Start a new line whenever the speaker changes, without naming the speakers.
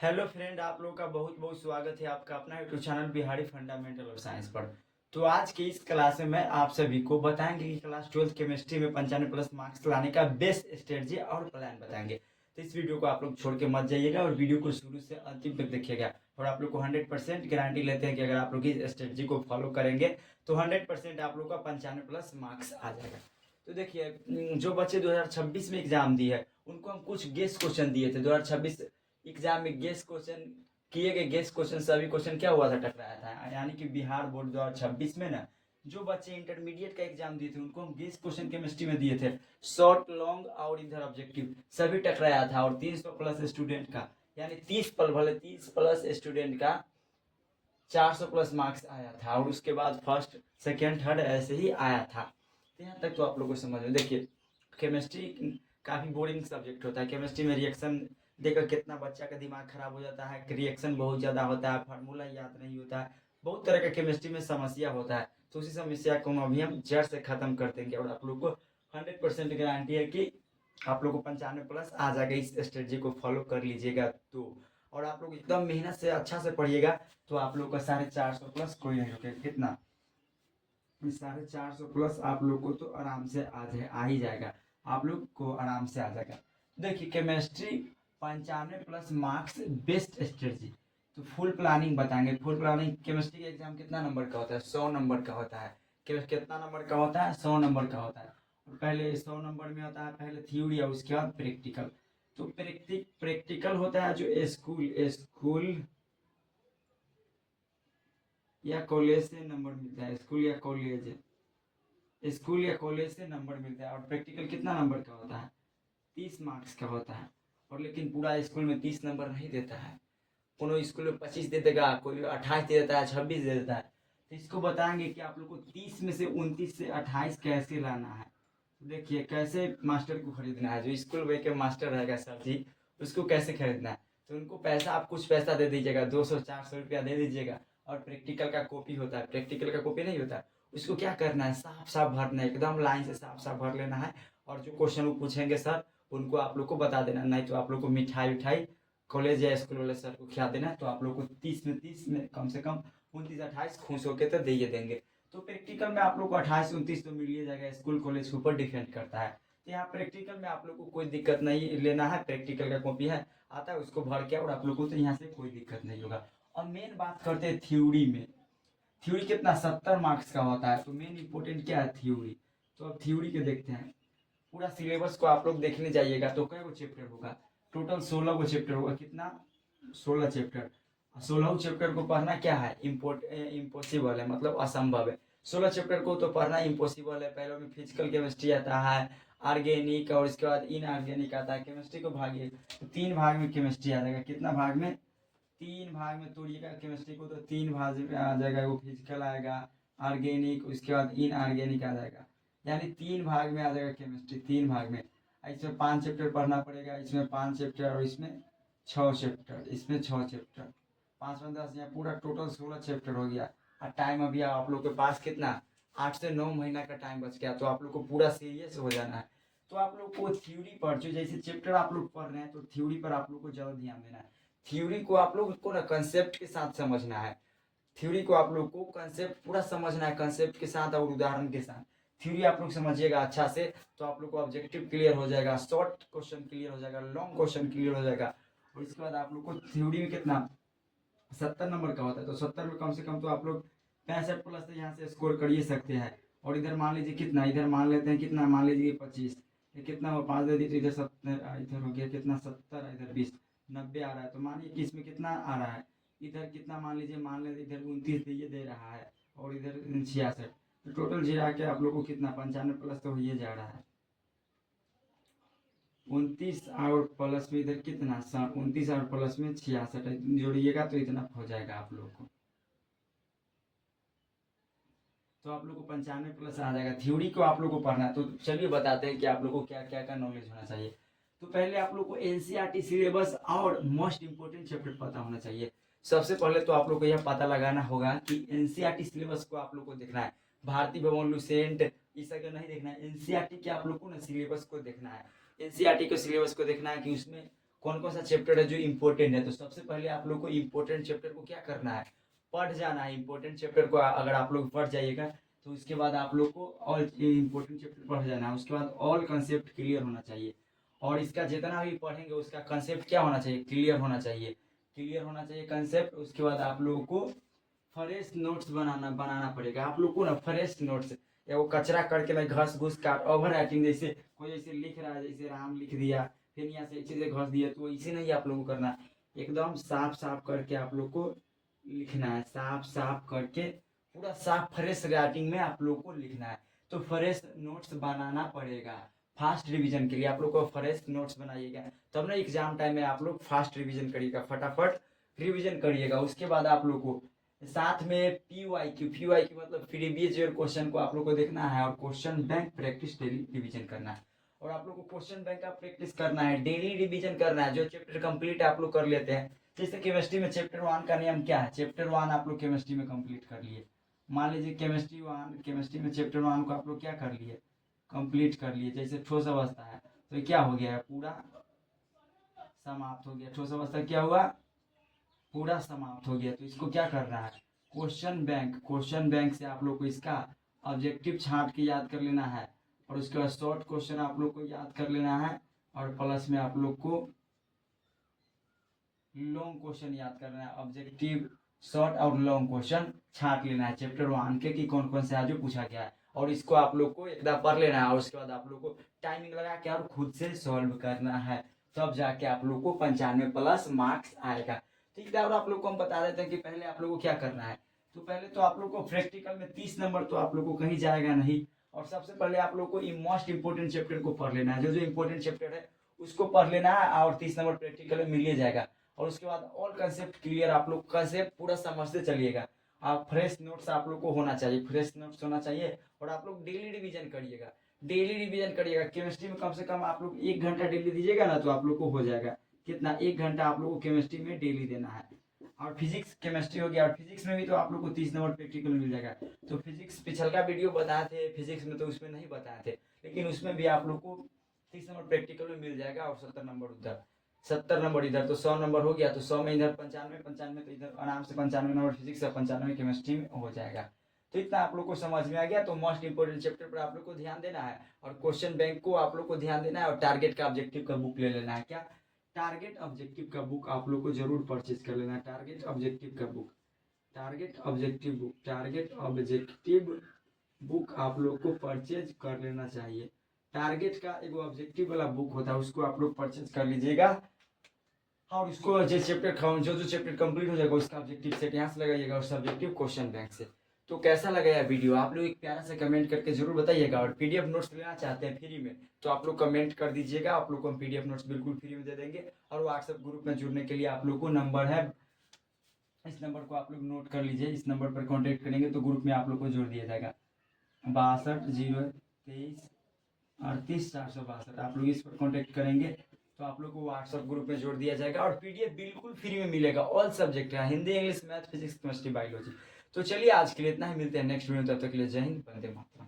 Hello friend, आप लोगों का बहुत बहुत स्वागत है आपका अपना YouTube channel Bihari fundamental of science पर। तो आज की इस क्लास में मैं आप सभी को बताएंगे कि क्लास 12th केमिस्ट्री में 95+ मार्क्स लाने का बेस्ट स्ट्रेटजी और प्लान बताएंगे। तो इस वीडियो को आप लोग छोड़ के मत जाइएगा और वीडियो को शुरू से अंतिम तक देखिएगा। और आप लोग को 100% गारंटी लेते हैं कि अगर आप लोग इस स्ट्रेटजी को फॉलो करेंगे तो 100% आप लोग का 95+ मार्क्स आ जाएगा। तो देखिए, जो बच्चे 2026 में एग्जाम दिए है उनको हम कुछ गेस क्वेश्चन दिए थे। 2026 एग्जाम में गेस क्वेश्चन किए गए, गेस क्वेश्चन सभी क्वेश्चन क्या हुआ था, टकराया था। यानी कि बिहार बोर्ड 2026 में ना जो बच्चे इंटरमीडिएट का एग्जाम दिए थे उनको हम गेस क्वेश्चन केमिस्ट्री में दिए थे, शॉर्ट लॉन्ग और इधर ऑब्जेक्टिव सभी टकराया था। और 300+ स्टूडेंट का, यानी 30+ स्टूडेंट का 400+ मार्क्स आया था। और उसके बाद फर्स्ट सेकेंड थर्ड ऐसे ही आया था। तो यहाँ तक तो आप लोगों को समझ में। देखिए, केमिस्ट्री काफ़ी बोरिंग सब्जेक्ट होता है। केमिस्ट्री में रिएक्शन देखकर कितना बच्चा का दिमाग खराब हो जाता है। रिएक्शन बहुत ज़्यादा होता है, फार्मूला याद नहीं होता है, बहुत तरह का केमिस्ट्री में समस्या होता है। तो उसी समस्या को अभी हम जड़ से ख़त्म कर देंगे। और आप लोग को 100% गारंटी है कि आप लोग को 95+ आ जाएगा। इस स्ट्रेटजी को फॉलो कर लीजिएगा तो। और आप लोग एकदम मेहनत से अच्छा से पढ़िएगा तो आप लोग का 450+ कोई नहीं रुकेगा। कितना? 450+ आप लोग को तो आराम से आ ही जाएगा। आप लोग को आराम से आ जाएगा। देखिए, केमिस्ट्री 95+ मार्क्स बेस्ट स्ट्रेटजी। तो फुल प्लानिंग बताएंगे। फुल प्लानिंग केमिस्ट्री का एग्जाम कितना नंबर का होता है? 100 नंबर का होता है। कितना नंबर का होता है? 100 नंबर का होता है। और पहले 100 नंबर में होता है पहले थ्योरी और उसके बाद प्रैक्टिकल। तो प्रैक्टिकल होता है जो स्कूल स्कूल या कॉलेज से नंबर मिलता है। स्कूल या कॉलेज से नंबर मिलता है। और प्रैक्टिकल कितना नंबर का होता है? 30 मार्क्स का होता है। और लेकिन पूरा स्कूल में 30 नंबर नहीं देता है। कोनो स्कूल में 25 दे देगा, कोई 28 दे देता है, 26 दे देता है। तो इसको बताएंगे कि आप लोग को 30 में से 29 से 28 कैसे लाना है। तो देखिए, कैसे मास्टर को खरीदना है। जो स्कूल वे के मास्टर रहेगा सर जी, उसको कैसे खरीदना है। तो उनको पैसा, आप कुछ पैसा दे दीजिएगा, 200-400 रुपया दे दीजिएगा। और प्रैक्टिकल का कॉपी होता है, प्रैक्टिकल का कॉपी नहीं होता है, उसको क्या करना है, साफ साफ भरना है, एकदम लाइन से साफ साफ भर लेना है। और जो क्वेश्चन वो पूछेंगे सर, उनको आप लोग को बता देना। नहीं तो आप लोग को मिठाई उठाई कॉलेज या स्कूल वाले सर को खिला देना। तो आप लोग को 30 में कम से कम 29-28 खुश होके तो दे ही देंगे। तो प्रैक्टिकल में आप लोग को 28-29 तो मिल ही जाएगा। स्कूल कॉलेज के ऊपर डिपेंड करता है। तो यहाँ प्रैक्टिकल में आप लोग को कोई दिक्कत नहीं लेना है। प्रैक्टिकल का कॉपी है, आता है, उसको भर के और आप लोग को तो यहाँ से कोई दिक्कत नहीं होगा। और मेन बात करते हैं थ्योरी में। थ्योरी कितना? 70 मार्क्स का होता है। तो मेन इंपॉर्टेंट क्या है? थ्योरी। तो अब थ्योरी के देखते हैं। पूरा सिलेबस को आप लोग देखने जाइएगा तो कई गो चैप्टर होगा? टोटल 16 गो चैप्टर होगा। कितना? 16 चैप्टर। 16 चैप्टर को पढ़ना क्या है? इम्पॉसिबल है, मतलब असंभव है। 16 चैप्टर को तो पढ़ना इम्पॉसिबल है। पहले में फिजिकल केमिस्ट्री आता है, ऑर्गेनिक, और इसके बाद इनऑर्गेनिक आता है। केमिस्ट्री को भागिए तो 3 भाग में केमिस्ट्री आ जाएगा। कितना भाग में? 3 भाग में तोड़िएगा केमिस्ट्री को तो 3 भाग में आ जाएगा। वो फिजिकल आएगा, ऑर्गेनिक, उसके बाद इनऑर्गेनिक आ जाएगा। यानी 3 भाग में आ जाएगा केमिस्ट्री, 3 भाग में। इसमें 5 चैप्टर पढ़ना पड़ेगा, इसमें 5 चैप्टर, और इसमें 6 चैप्टर, इसमें 6 चैप्टर। 5 में 10, यहाँ पूरा टोटल 16 चैप्टर हो गया। और टाइम अभी आप लोग के पास कितना? 8 से 9 महीना का टाइम बच गया। तो आप लोग को पूरा सीरियस हो जाना है। तो आप लोग को थ्योरी पर, जो जैसे चैप्टर आप लोग पढ़ रहे हैं, तो थ्योरी पर आप लोग को ज़्यादा ध्यान देना है। थ्योरी को आप लोग को ना कंसेप्ट के साथ समझना है। थ्योरी को आप लोग को कंसेप्ट पूरा समझना है, कंसेप्ट के साथ और उदाहरण के साथ। थ्योरी आप लोग समझिएगा अच्छा से तो आप लोग को ऑब्जेक्टिव क्लियर हो जाएगा, शॉर्ट क्वेश्चन क्लियर हो जाएगा, लॉन्ग क्वेश्चन क्लियर हो जाएगा। और इसके बाद आप लोग को थ्योरी में कितना? 70 नंबर का होता है। तो 70 में कम से कम तो आप लोग 65+ तो यहाँ से स्कोर कर ही सकते हैं। और इधर मान लीजिए कितना, इधर मान लेते हैं कितना, मान लीजिए 25। ये कितना हो? 5 दे दी तो इधर 70, इधर हो गया कितना? 70, इधर 20, 90 आ रहा है। तो मानिए कि इसमें कितना आ रहा है? इधर कितना मान लीजिए, मान लेते इधर 29 ये दे रहा है, और इधर 66। तो टोटल जिला के आप लोग को कितना? 95+ तो हो ही जा रहा है। 29 और प्लस में इधर कितना? 29 और प्लस में 66 जोड़िएगा तो इतना हो जाएगा आप लोग को। तो आप लोग को 95+ आ जाएगा। थ्योरी को आप लोग को पढ़ना है। तो चलिए बताते हैं कि आप लोग को क्या क्या का नॉलेज होना चाहिए। तो पहले आप लोग को एनसीईआरटी सिलेबस और मोस्ट इंपोर्टेंट चैप्टर पता होना चाहिए। सबसे पहले तो आप लोग को यह पता लगाना होगा कि एनसीईआरटी सिलेबस को आप लोग को देखना है। भारतीय भवन, लुसेंट, इस सब नहीं देखना है। एनसीईआरटी के आप लोग को ना सिलेबस को देखना है। एनसीईआरटी के सिलेबस को देखना है कि उसमें कौन कौन सा चैप्टर है जो इम्पोर्टेंट है। तो सबसे पहले आप लोग को इम्पोर्टेंट चैप्टर को क्या करना है, पढ़ जाना है। इम्पोर्टेंट चैप्टर को अगर आप लोग पढ़ जाइएगा तो उसके बाद आप लोग को ऑल इम्पोर्टेंट चैप्टर पढ़ जाना है। उसके बाद ऑल कंसेप्ट क्लियर होना चाहिए, और इसका जितना भी पढ़ेंगे उसका कंसेप्ट क्या होना चाहिए, क्लियर होना चाहिए, क्लियर होना चाहिए कंसेप्ट। उसके बाद आप लोगों को फ्रेश नोट्स बनाना पड़ेगा आप लोग को ना, फ्रेश नोट्स। या वो कचरा करके ना घस घुस काट ओवर राइटिंग, जैसे कोई ऐसे लिख रहा है, जैसे राम लिख दिया फिर यहाँ से चीज़ें घस दिया, तो इसे नहीं आप लोगों को करना। एकदम साफ साफ करके आप लोग को लिखना है, साफ साफ करके पूरा साफ फ्रेश राइटिंग में आप लोग को लिखना है। तो फ्रेश नोट्स बनाना पड़ेगा फास्ट रिवीजन के लिए। आप लोग को फ्रेश नोट्स बनाइएगा, तब ना एग्जाम टाइम में आप लोग फास्ट रिवीजन करिएगा, फटाफट रिवीजन करिएगा। उसके बाद आप लोग को साथ में पी वाई क्यू मतलब प्रीवियस ईयर क्वेश्चन को आप लोग को देखना है, और question bank practice daily revision करना है। और आप लोग को क्वेश्चन बैंक का प्रैक्टिस करना है, डेली रिवीजन करना है। जो चैप्टर कंप्लीट आप लोग कर लेते हैं, जैसे केमिस्ट्री में चैप्टर 1 का नियम क्या है, चैप्टर 1 आप लोग केमिस्ट्री में कंप्लीट कर लिए। मान लीजिए केमिस्ट्री में चैप्टर 1 को आप लोग क्या कर लिए, कंप्लीट कर लिए। जैसे ठोस अवस्था है तो ये क्या हो गया है, पूरा समाप्त हो गया। ठोस अवस्था क्या हुआ, पूरा समाप्त हो गया। तो इसको क्या करना है, क्वेश्चन बैंक से आप लोग को इसका ऑब्जेक्टिव छांट के याद कर लेना है, और उसके बाद शॉर्ट क्वेश्चन आप लोग को याद कर लेना है, और प्लस में आप लोग को लॉन्ग क्वेश्चन याद करना है। ऑब्जेक्टिव शॉर्ट और लॉन्ग क्वेश्चन छांट लेना है चैप्टर 1 के कि कौन कौन से आज पूछा गया है, और इसको आप लोग को एकदम पढ़ लेना है। और उसके बाद आप लोग को टाइमिंग लगा के और खुद से सॉल्व करना है, तब जाके आप लोग को 95+ मार्क्स आएगा। ठीक है, और आप लोग को हम बता देते हैं कि पहले आप लोग को क्या करना है। तो पहले तो आप लोग को प्रैक्टिकल में 30 नंबर तो आप लोग को कहीं जाएगा नहीं, और सबसे पहले आप लोग को मोस्ट इंपोर्टेंट चैप्टर को पढ़ लेना है। जो जो इंपोर्टेंट चैप्टर है उसको पढ़ लेना है, और 30 नंबर प्रैक्टिकल में मिल जाएगा। और उसके बाद ऑल कंसेप्ट क्लियर, आप लोग कंसेप्ट पूरा समझते चलिएगा। आप फ्रेश नोट्स आप लोग को होना चाहिए, फ्रेश नोट्स होना चाहिए। और आप लोग डेली रिवीजन करिएगा, डेली रिवीजन करिएगा। केमिस्ट्री में कम से कम आप लोग 1 घंटा डेली दीजिएगा ना, तो आप लोग को हो जाएगा कितना, 1 घंटा आप लोग को केमिस्ट्री में डेली देना है। और फिजिक्स केमिस्ट्री हो गया, और फिजिक्स में भी तो आप लोग को 30 नंबर प्रैक्टिकल मिल जाएगा। तो फिजिक्स पिछला वीडियो बताए थे फिजिक्स में, तो उसमें नहीं बताए थे, लेकिन उसमें भी आप लोग को 30 नंबर प्रैक्टिकल में मिल जाएगा, और 70 नंबर उधर, 70 नंबर इधर, तो 100 नंबर हो गया। तो 100 में इधर 95 तो इधर आराम से 95 नंबर फिजिक्स और 95 केमिस्ट्री में हो जाएगा। तो इतना आप लोग को समझ में आ गया। तो मोस्ट इंपोर्टेंट चैप्टर पर आप लोग को ध्यान देना है, और क्वेश्चन बैंक को आप लोग को ध्यान देना है, और टारगेट का ऑब्जेक्टिव का बुक ले लेना है। क्या, टारगेट ऑब्जेक्टिव का बुक आप लोग को जरूर परचेज कर लेना है। टारगेट ऑब्जेक्टिव का बुक, टारगेट ऑब्जेक्टिव बुक आप लोग को परचेज कर लेना चाहिए। टारगेट का एक ऑब्जेक्टिव वाला बुक होता है, उसको आप लोग परचेज कर लीजिएगा। और उसको जो चैप्टर कंप्लीट हो जाएगा उसका ऑब्जेक्टिव सेट यहाँ से लगाइएगा, और सब्जेक्टिव क्वेश्चन बैंक से। तो कैसा लगा यह वीडियो, आप लोग एक प्यारा सा कमेंट करके जरूर बताइएगा। और पीडीएफ नोट्स लेना चाहते हैं फ्री में, तो आप लोग कमेंट कर दीजिएगा, आप लोग को हम पीडीएफ नोट्स बिल्कुल फ्री में दे देंगे। और व्हाट्सएप ग्रुप में जुड़ने के लिए आप लोग को नंबर है, इस नंबर को आप लोग नोट कर लीजिए। इस नंबर पर कॉन्टेक्ट करेंगे तो ग्रुप में आप लोग को जोड़ दिया जाएगा, 62 023 38 462। आप लोग इस पर कॉन्टेक्ट करेंगे तो आप लोग को व्हाट्सएप ग्रुप में जोड़ दिया जाएगा, और पीडीएफ बिल्कुल फ्री में मिलेगा। ऑल सब्जेक्ट है, Hindi, English, math, physics, chemistry, biology. तो चलिए आज के लिए इतना ही, मिलते हैं नेक्स्ट वीडियो, तब तक के लिए जय हिंद, वंदे मातरम।